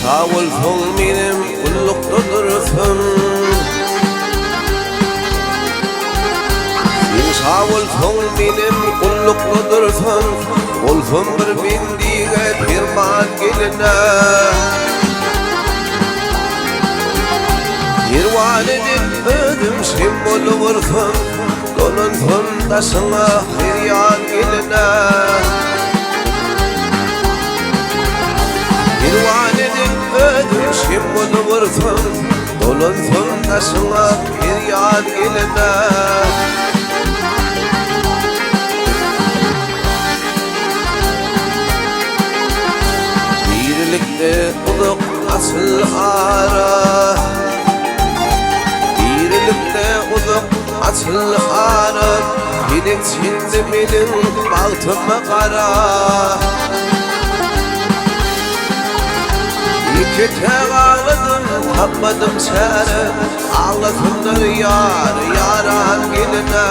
sağ olsun benim kullukludursun. Sen sağ olsun benim kullukludursun. Olsun bir bindiğe firman geline. Hirvan edip ödüm sen olursun. Donunsun da sana hiryan geline. Hirvan edip ödüm sen olursun. Donunsun da sana hiryan geline. Birlikte uluq asıl ara. Birlikte uluq asıl ara. Bilin şimdi benim baltıma kara. İki tek ağladım tapmadım çare. Ağlasınlar yar yaran geline.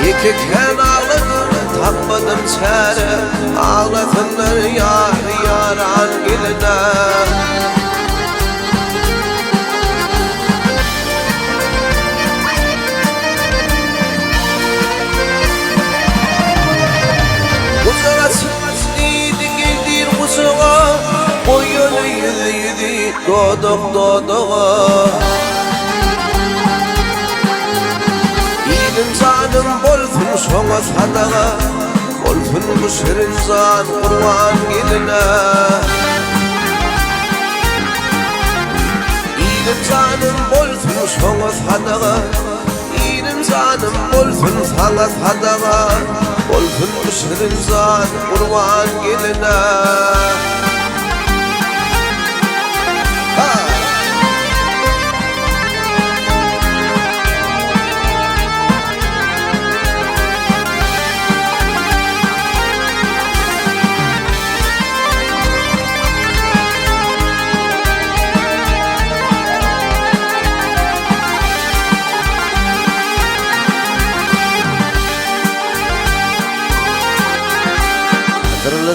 İki tek ağladım tapmadım çare. Ağlasınlar yar yaran geline. Boyunu yüzü doduk doduğa. İlim canım bolsun şoňa sadağa. Bolsun bu şirin can kurban geline. İlim canım bolsun şoňa sadağa. İlim canım bolsun sana sadağa. Bolsun bu şirin can kurban geline.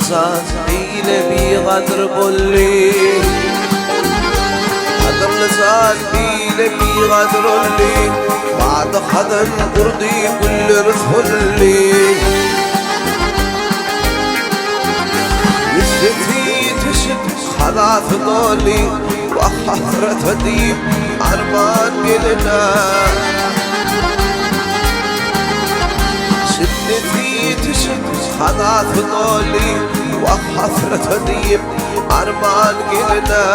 Zat bile bir kadir bolli. Kadirli zat bile bir kadir olli. Ba'da kadın kurdi kullir zulli. Yüzeti tişit hadatı doli. Ve hasret edip arman geline. Şiddeti tişit hadatı doli. Ve hasret edip arman geline.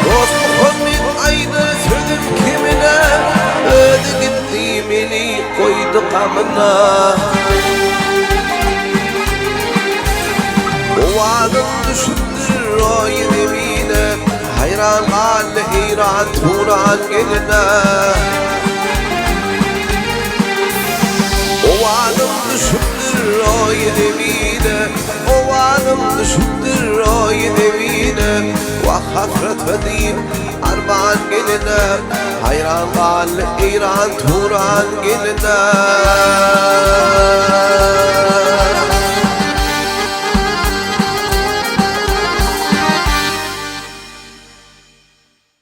Dostluğumun aynı sözüm kimine. Ödü gittiğim eli koydu kamına. O adım düşündür o yedimine. Hayran halle heyran turan geline. O adım düşündür o yedimine. O adım düşündür o yedimine. Ve hasret edip arman geline. Hayran halle heyran turan geline.